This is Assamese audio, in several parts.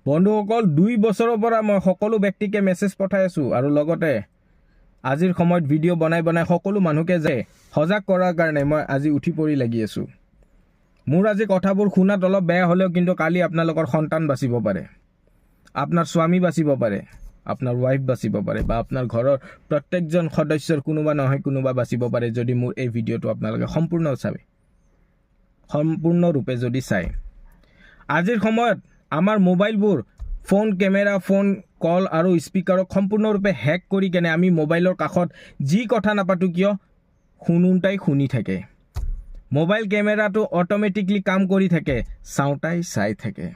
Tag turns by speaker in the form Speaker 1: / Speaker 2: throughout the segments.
Speaker 1: বন্ধুসকল 2 বছৰৰ পৰা মই সকলো ব্যক্তিকে মেছেজ পঠাই আছোঁ আৰু লগতে আজিৰ সময়ত ভিডিঅ' বনাই সকলো মানুহকে যে সজাগ কৰাৰ কাৰণে মই আজি উঠি পৰি লাগি আছোঁ। মোৰ আজি কথাবোৰ শুনাত অলপ বেয়া হ'লেও কিন্তু কালি আপোনালোকৰ সন্তান বাচিব পাৰে, আপোনাৰ স্বামী বাচিব পাৰে, আপোনাৰ ৱাইফ বাচিব পাৰে বা আপোনাৰ ঘৰৰ প্ৰত্যেকজন সদস্যৰ কোনোবা নহয় কোনোবা বাচিব পাৰে যদি মোৰ এই ভিডিঅ'টো আপোনালোকে সম্পূৰ্ণৰূপে যদি চায়। আজিৰ সময়ত আমাৰ মোবাইলবোৰ ফোন কেমেৰা, ফোন কল আৰু স্পিকাৰক সম্পূৰ্ণৰূপে হেক কৰি কেনে আমি মোবাইলৰ কাষত যি কথা নাপাতো কিয় শুনি থাকে। মোবাইল কেমেৰাটো অট'মেটিকলি কাম কৰি থাকে, চাওঁতাই চাই থাকে।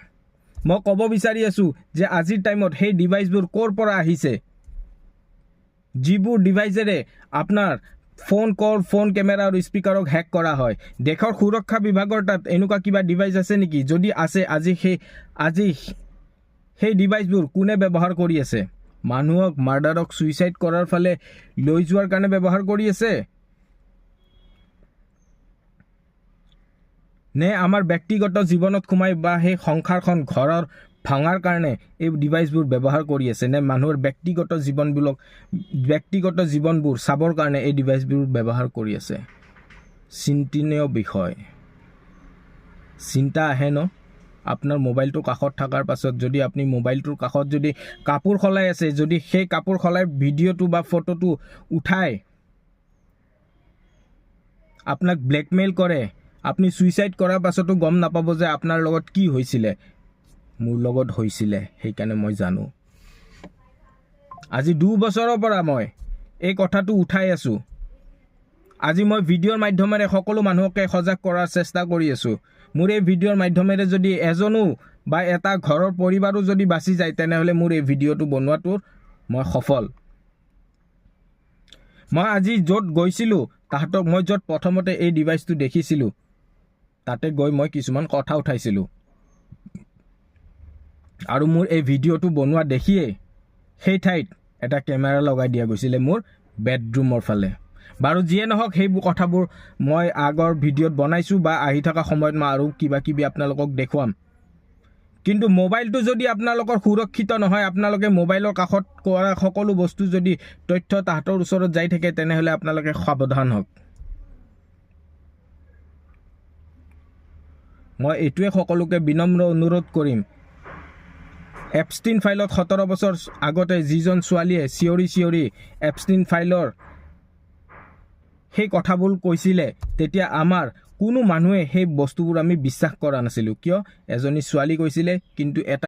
Speaker 1: মই ক'ব বিচাৰি আছোঁ যে আজিৰ টাইমত সেই ডিভাইচবোৰ ক'ৰ পৰা আহিছে, যিবোৰ ডিভাইচেৰে আপোনাৰ ফোন কল, ফোন কেমেৰা আৰু স্পিকাৰক হেক কৰা হয়। দেশৰ সুৰক্ষা বিভাগৰ তাত এনেকুৱা কিবা ডিভাইচ আছে নেকি? যদি আছে, আজি সেই ডিভাইচবোৰ কোনে ব্যৱহাৰ কৰি আছে? মানুহক মাৰ্ডাৰক ছুইচাইড কৰাৰ ফালে লৈ যোৱাৰ কাৰণে ব্যৱহাৰ কৰি আছে, নে আমাৰ ব্যক্তিগত জীৱনত সোমাই বা সেই সংসাৰখন ঘৰৰ ভাঙাৰ কাৰণে এই ডিভাইচবোৰ ব্যৱহাৰ কৰি আছে, নে মানুহৰ ব্যক্তিগত জীৱনবোৰ চাবৰ কাৰণে এই ডিভাইচবোৰ ব্যৱহাৰ কৰি আছে? চিন্তনীয় বিষয়। চিন্তা আহে ন? আপোনাৰ মোবাইলটো কাষত থকাৰ পাছত যদি আপুনি মোবাইলটোৰ কাষত যদি কাপোৰ সলাই আছে, যদি সেই কাপোৰ সলাই ভিডিঅ'টো বা ফটোটো উঠাই আপোনাক ব্লেকমেইল কৰে, আপুনি ছুইচাইড কৰাৰ পাছতো গম নাপাব যে আপোনাৰ লগত কি হৈছিলে। মোৰ লগত হৈছিলে, সেইকাৰণে মই জানো। আজি 2 বছৰৰ পৰা মই এই কথাটো উঠাই আছোঁ। আজি মই ভিডিঅ'ৰ মাধ্যমেৰে সকলো মানুহকে সজাগ কৰাৰ চেষ্টা কৰি আছোঁ। মোৰ এই ভিডিঅ'ৰ মাধ্যমেৰে যদি এজনো বা এটা ঘৰৰ পৰিবাৰো যদি বাচি যায়, তেনেহ'লে মোৰ এই ভিডিঅ'টো বনোৱাটোৰ মই সফল। মই আজি য'ত গৈছিলোঁ, তাহাঁতক মই য'ত প্ৰথমতে এই ডিভাইচটো দেখিছিলোঁ, তাতে গৈ মই কিছুমান কথা উঠাইছিলোঁ আৰু মোৰ এই ভিডিঅ'টো বনোৱা দেখিয়েই সেই ঠাইত এটা কেমেৰা লগাই দিয়া গৈছিলে মোৰ বেডৰুমৰ ফালে। বাৰু যিয়ে নহওক, সেইবোৰ কথাবোৰ মই আগৰ ভিডিঅ'ত বনাইছোঁ বা আহি থকা সময়ত মই আৰু কিবা কিবি আপোনালোকক দেখুৱাম। কিন্তু মোবাইলটো যদি আপোনালোকৰ সুৰক্ষিত নহয়, আপোনালোকে মোবাইলৰ কাষত কৰা সকলো বস্তু যদি তথ্য তাহাঁতৰ ওচৰত যাই থাকে, তেনেহ'লে আপোনালোকে সাৱধান হওক। মই এইটোৱে সকলোকে বিনম্ৰ অনুৰোধ কৰিম, এপষ্টিন ফাইলত 17 বছৰ আগতে যিজন ছোৱালীয়ে চিঞৰি এপষ্টিন ফাইলৰ সেই কথাবোৰ কৈছিলে, তেতিয়া আমাৰ কোনো মানুহে সেই বস্তুবোৰ আমি বিশ্বাস কৰা নাছিলোঁ। কিয়? এজনী ছোৱালী কৈছিলে, কিন্তু এটা